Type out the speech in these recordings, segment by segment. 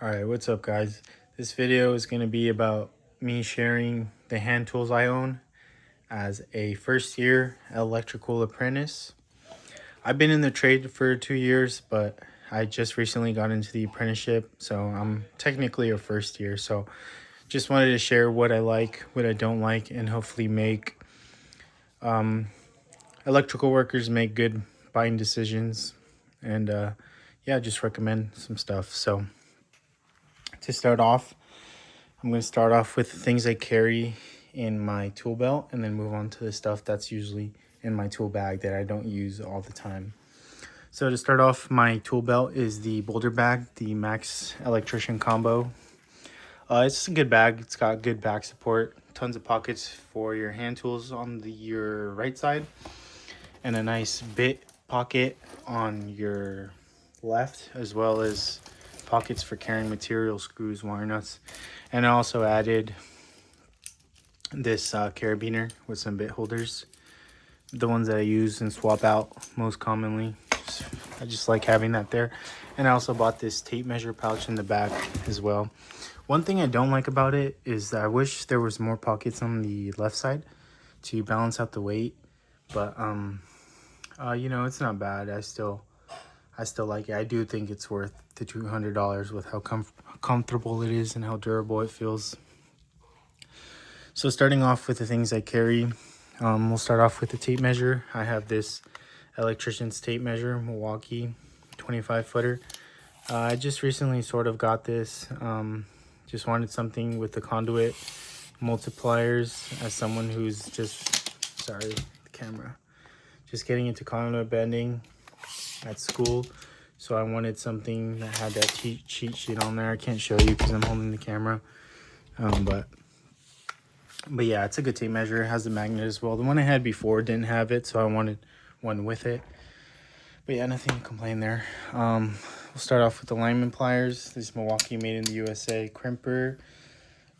Alright, what's up guys? This video is going to be about me sharing the hand tools I own as a first year electrical apprentice. I've been in the trade for 2 years, but I just recently got into the apprenticeship, so I'm technically a first year. So just wanted to share what I like, what I don't like, and hopefully make electrical workers make good buying decisions. And yeah, just recommend some stuff. So to start off, I'm going to start off with the things I carry in my tool belt and then move on to the stuff that's usually in my tool bag that I don't use all the time. So to start off, my tool belt is the Boulder bag, the Max Electrician combo. It's a good bag. It's got good back support, tons of pockets for your hand tools on your right side, and a nice bit pocket on your left, as well as pockets for carrying material, screws, wire nuts. And I also added this carabiner with some bit holders, the ones that I use and swap out most commonly. I just like having that there. And I also bought this tape measure pouch in the back as well. One thing I don't like about it is that I wish there was more pockets on the left side to balance out the weight, but you know, it's not bad. I still like it. I do think it's worth the $200 with how comfortable it is and how durable it feels. So starting off with the things I carry, we'll start off with the tape measure. I have this Electrician's tape measure, Milwaukee 25 footer. I just recently sort of got this. Just wanted something with the conduit multipliers as someone who's just, sorry, the camera, just getting into conduit bending at school. So I wanted something that had that cheat sheet on there. I can't show you because I'm holding the camera. But yeah, it's a good tape measure. It has the magnet as well. The one I had before didn't have it, so I wanted one with it. But yeah, nothing to complain there. We'll start off with the lineman pliers. This Milwaukee made in the USA crimper.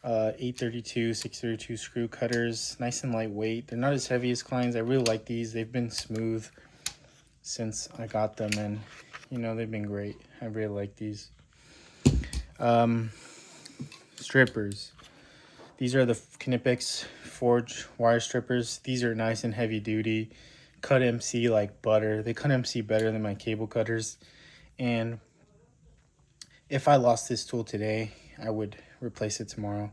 832, 632 screw cutters. Nice and lightweight. They're not as heavy as Klein's. I really like these. They've been smooth since I got them, and you know, they've been great. I really like these. Strippers. These are the Knipex Forge wire strippers. These are nice and heavy duty. Cut MC like butter. They cut MC better than my cable cutters. And if I lost this tool today, I would replace it tomorrow.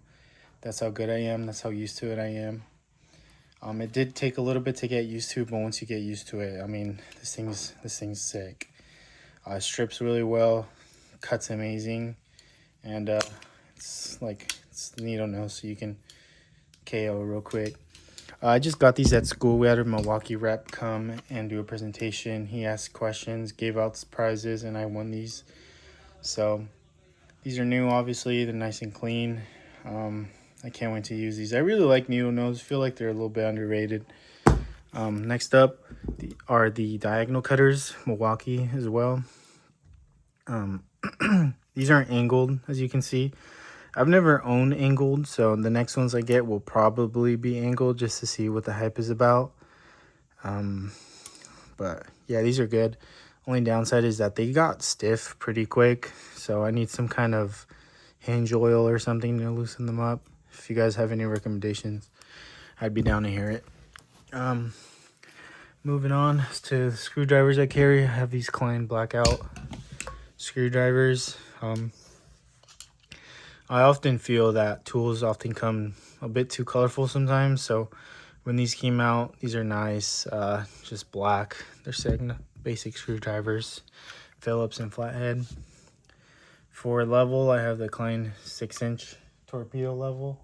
That's how good I am. That's how used to it I am. It did take a little bit to get used to, but once you get used to it, I mean, this thing's sick. Strips really well, cuts amazing, and it's needle nose, so you can KO real quick. I just got these at school. We had a Milwaukee rep come and do a presentation. He asked questions, gave out prizes, and I won these. So these are new, obviously. They're nice and clean. I can't wait to use these. I really like needle nose. I feel like they're a little bit underrated. Next up are the diagonal cutters, Milwaukee as well. These aren't angled, as you can see. I've never owned angled, so the next ones I get will probably be angled just to see what the hype is about. But yeah, these are good. Only downside is that they got stiff pretty quick, so I need some kind of hinge oil or something to loosen them up. If you guys have any recommendations, I'd be down to hear it. Moving on to the screwdrivers I carry. I have these Klein blackout screwdrivers. I often feel that tools often come a bit too colorful sometimes, so when these came out, these are nice, just black. They're sick, basic screwdrivers, Phillips and flathead. For level, I have the Klein 6-inch torpedo level.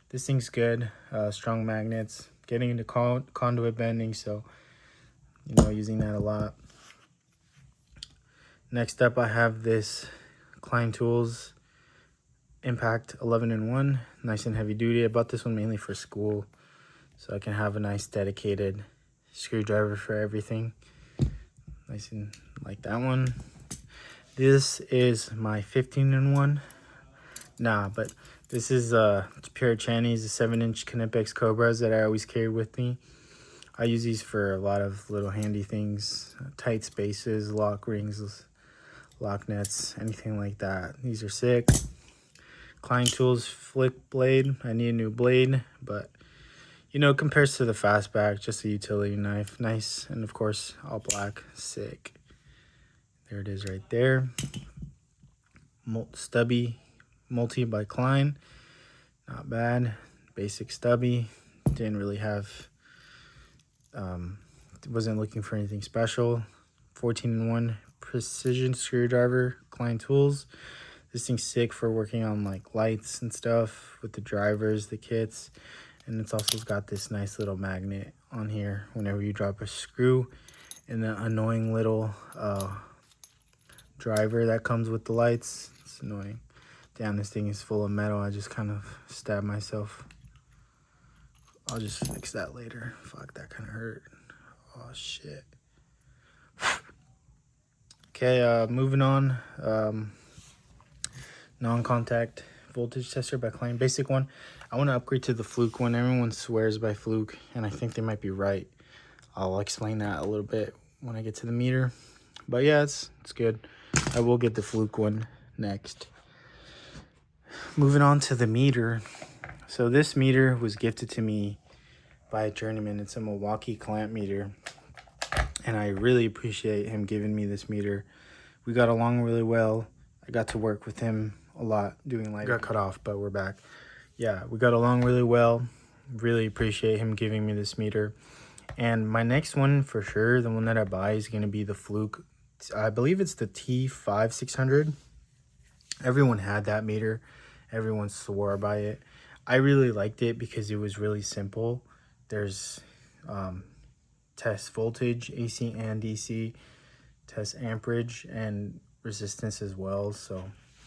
This thing's good, strong magnets, getting into conduit bending, so you know, using that a lot. Next up, I have this Klein Tools Impact 11-in-1, nice and heavy duty. I bought this one mainly for school, so I can have a nice dedicated screwdriver for everything. Nice and like that one. This is my 15-in-1. But this is pure Channy's, the 7-inch Knipex Cobras that I always carry with me. I use these for a lot of little handy things, tight spaces, lock rings, lock nuts, anything like that. These are sick. Klein Tools flick blade. I need a new blade, but you know, compares to the fastback, just a utility knife. Nice. And of course, all black. Sick. There it is right there. Stubby multi by Klein. Not bad. Basic stubby. Didn't really have, wasn't looking for anything special. 14-in-1 precision screwdriver, Klein Tools. This thing's sick for working on like lights and stuff with the drivers, the kits. And it's also got this nice little magnet on here whenever you drop a screw. And the annoying little driver that comes with the lights. It's annoying. Damn, this thing is full of metal. I just kind of stabbed myself. I'll just fix that later. Fuck, that kind of hurt. Oh, shit. Okay, moving on. Non-contact voltage tester by Klein. Basic one. I want to upgrade to the Fluke one. Everyone swears by Fluke, and I think they might be right. I'll explain that a little bit when I get to the meter. But yeah, it's good. I will get the Fluke one next. Moving on to the meter. So this meter was gifted to me by a journeyman. It's a Milwaukee clamp meter. And I really appreciate him giving me this meter. We got along really well. I got to work with him a lot doing lighting. Got cut off, but we're back. Yeah, we got along really well. Really appreciate him giving me this meter. And my next one for sure, the one that I buy, is going to be the Fluke. I believe it's the T5600. Everyone had that meter. Everyone swore by it. I really liked it because it was really simple. There's test voltage, AC and DC, test amperage and resistance as well. So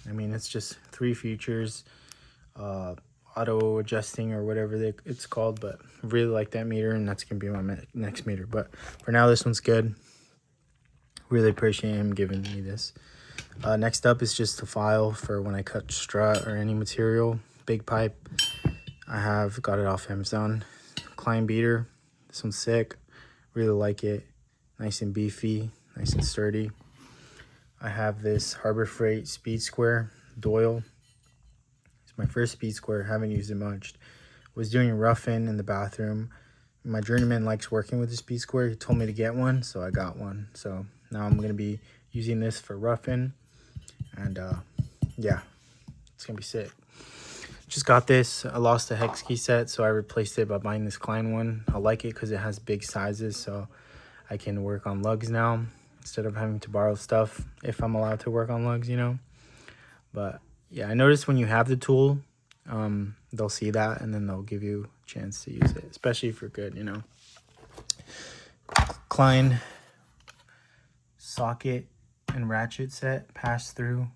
I mean, it's just 3 features, auto adjusting or whatever it's called. But I really like that meter, and that's gonna be my next meter. But for now, this one's good. Really appreciate him giving me this. Next up is just a file for when I cut strut or any material. Big pipe. I have got it off Amazon. Klein beater. This one's sick. Really like it. Nice and beefy. Nice and sturdy. I have this Harbor Freight Speed Square Doyle. It's my first Speed Square. Haven't used it much. Was doing rough-in the bathroom. My journeyman likes working with the Speed Square. He told me to get one, so I got one. So now I'm going to be using this for rough-in. And yeah, it's going to be sick. Just got this. I lost a hex key set, so I replaced it by buying this Klein one. I like it because it has big sizes, so I can work on lugs now instead of having to borrow stuff if I'm allowed to work on lugs, you know. But yeah, I noticed when you have the tool, they'll see that and then they'll give you a chance to use it, especially if you're good, you know. Klein socket and ratchet set, pass through,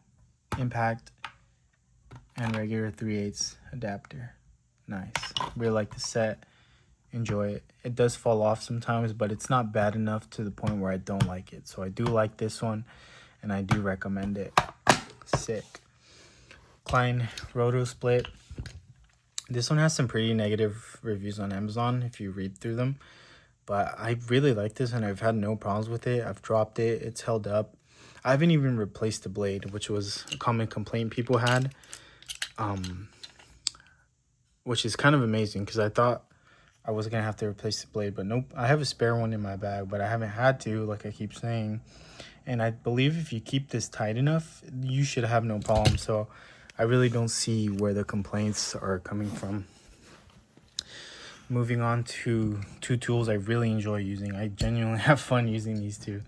impact, and regular 3/8 adapter. Nice. Really like the set. Enjoy it. It does fall off sometimes, but it's not bad enough to the point where I don't like it. So I do like this one, and I do recommend it. Sick. Klein roto split. This one has some pretty negative reviews on Amazon if you read through them, but I really like this, and I've had no problems with it. I've dropped it. It's held up. I haven't even replaced the blade, which was a common complaint people had, which is kind of amazing because I thought I was going to have to replace the blade, but nope. I have a spare one in my bag, but I haven't had to, like I keep saying. And I believe if you keep this tight enough, you should have no problem. So I really don't see where the complaints are coming from. Moving on to 2 tools I really enjoy using. I genuinely have fun using these 2.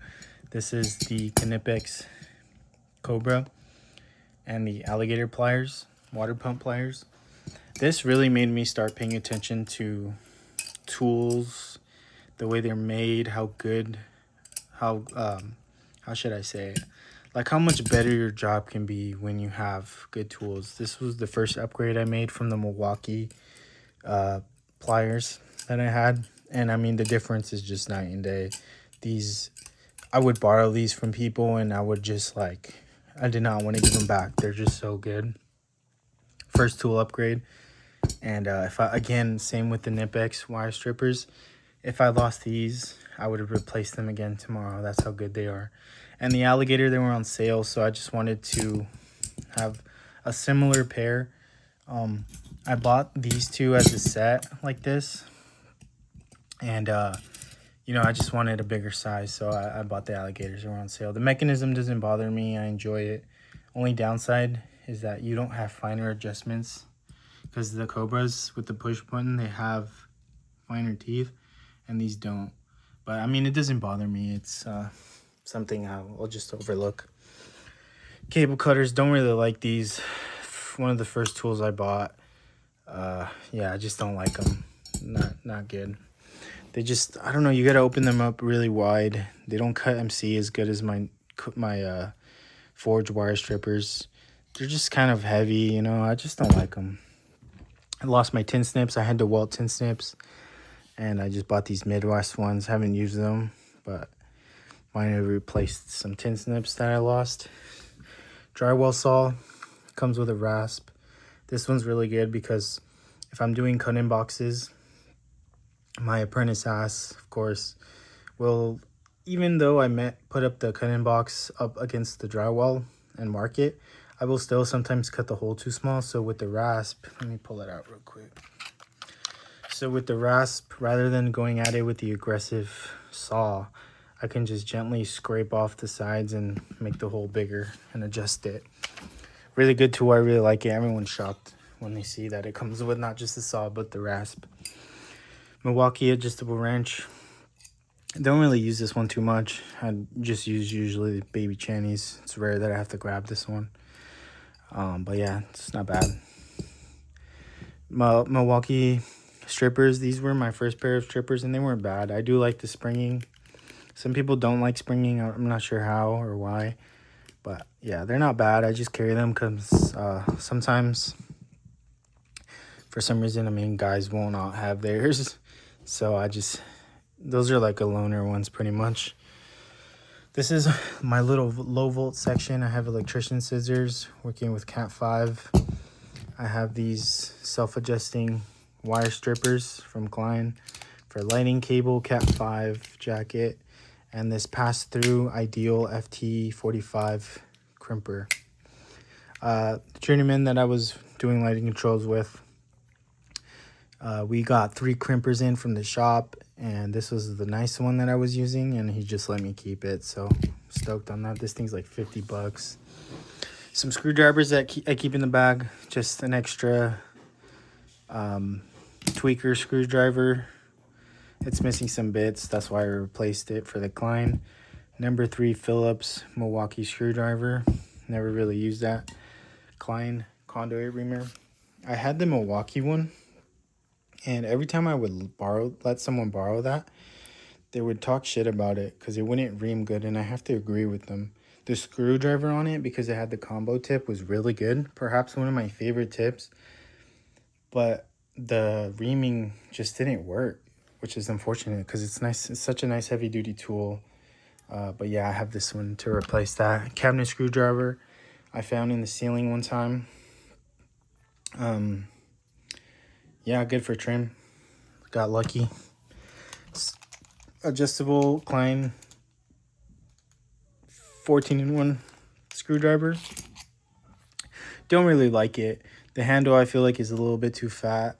This is the Klein-Knipex Cobra and the alligator pliers, water pump pliers. This really made me start paying attention to tools, the way they're made, how good, how should I say it? Like how much better your job can be when you have good tools. This was the first upgrade I made from the Milwaukee pliers that I had. And I mean, the difference is just night and day. I would borrow these from people and I would just I did not want to give them back. They're just so good. First tool upgrade. And again, same with the Knipex wire strippers. If I lost these, I would have replaced them again tomorrow. That's how good they are. And the alligator, they were on sale, so I just wanted to have a similar pair. I bought these two as a set like this, and you know, I just wanted a bigger size, so I bought the alligators. They were on sale. The mechanism doesn't bother me. I enjoy it. Only downside is that you don't have finer adjustments, because the Cobras with the push button, they have finer teeth, and these don't. But I mean, it doesn't bother me. It's something I'll just overlook. Cable cutters, don't really like these. One of the first tools I bought. Yeah, I just don't like them. Not good. They just, I don't know, you gotta open them up really wide. They don't cut MC as good as my forged wire strippers. They're just kind of heavy, you know. I just don't like them. I lost my tin snips. I had to weld tin snips, and I just bought these Midwest ones. Haven't used them, but mine have replaced some tin snips that I lost. Drywall saw comes with a rasp. This one's really good because if I'm doing cut-in boxes, my Apprentice ass, of course, will, even though I put up the cut-in box up against the drywall and mark it, I will still sometimes cut the hole too small. So with the rasp, let me pull it out real quick. So with the rasp, rather than going at it with the aggressive saw, I can just gently scrape off the sides and make the hole bigger and adjust it. Really good tool. I really like it. Everyone's shocked when they see that it comes with not just the saw, but the rasp. Milwaukee adjustable wrench. I don't really use this one too much. I just use usually baby channies. It's rare that I have to grab this one. But yeah, it's not bad. Milwaukee strippers. These were my first pair of strippers, and they weren't bad. I do like the springing. Some people don't like springing. I'm not sure how or why. But yeah, they're not bad. I just carry them because sometimes, for some reason, I mean, guys will not have theirs. So those are like a loaner ones pretty much. This is my little low volt section. I have electrician scissors working with Cat 5. I have these self-adjusting wire strippers from Klein for lighting cable, Cat 5 jacket, and this pass-through Ideal FT45 crimper. The journeyman that I was doing lighting controls with, we got 3 crimpers in from the shop, and this was the nice one that I was using, and he just let me keep it, so stoked on that. This thing's like 50 bucks. Some screwdrivers that I keep in the bag, just an extra tweaker screwdriver. It's missing some bits, that's why I replaced it for the Klein. Number 3 Phillips Milwaukee screwdriver. Never really used that. Klein conduit reamer. I had the Milwaukee one, and every time I would let someone borrow that, they would talk shit about it because it wouldn't ream good, and I have to agree with them. The screwdriver on it, because it had the combo tip, was really good. Perhaps one of my favorite tips, but the reaming just didn't work, which is unfortunate because it's nice. It's such a nice heavy duty tool. But yeah, I have this one to replace that. Cabinet screwdriver I found in the ceiling one time. Yeah, good for trim. Got lucky. Adjustable Klein 14-in-1 screwdriver. Don't really like it. The handle I feel like is a little bit too fat.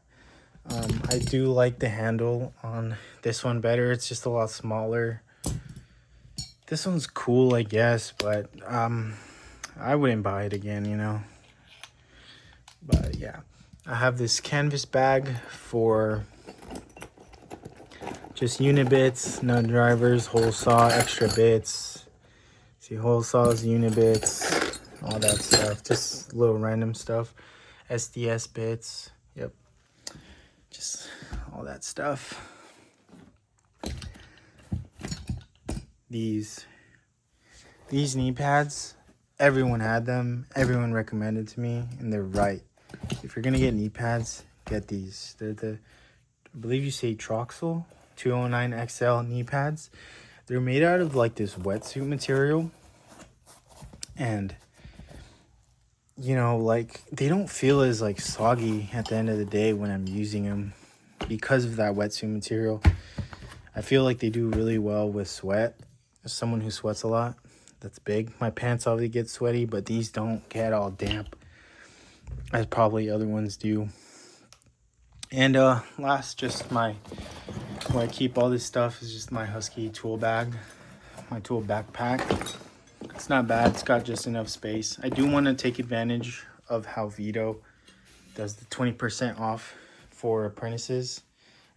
I do like the handle on this one better. It's just a lot smaller. This one's cool, I guess, but I wouldn't buy it again, you know. But yeah, I have this canvas bag for just unit bits, nut drivers, hole saw, extra bits. See, hole saws, unit bits, all that stuff. Just little random stuff. SDS bits. Yep. Just all that stuff. These knee pads, everyone had them. Everyone recommended to me, and they're right. If you're gonna get knee pads, get these. They're I believe you say Troxel 209 XL knee pads. They're made out of like this wetsuit material, and you know, like they don't feel as like soggy at the end of the day when I'm using them because of that wetsuit material. I feel like they do really well with sweat. As someone who sweats a lot, that's big. My pants obviously get sweaty, but these don't get all damp as probably other ones do. And last, just where I keep all this stuff is just my Husky tool bag, my tool backpack. It's not bad. It's got just enough space. I do want to take advantage of how Vito does the 20% off for apprentices.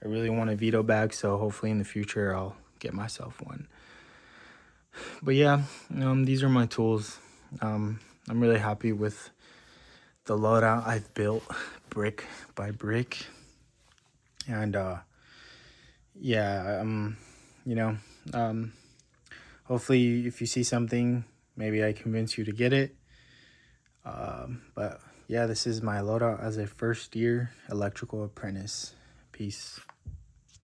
I really want a Vito bag, so hopefully in the future I'll get myself one. But yeah, these are my tools. I'm really happy with the loadout I've built brick by brick. And yeah, hopefully if you see something, maybe I convince you to get it. But yeah, this is my loadout as a first year electrical apprentice. Peace.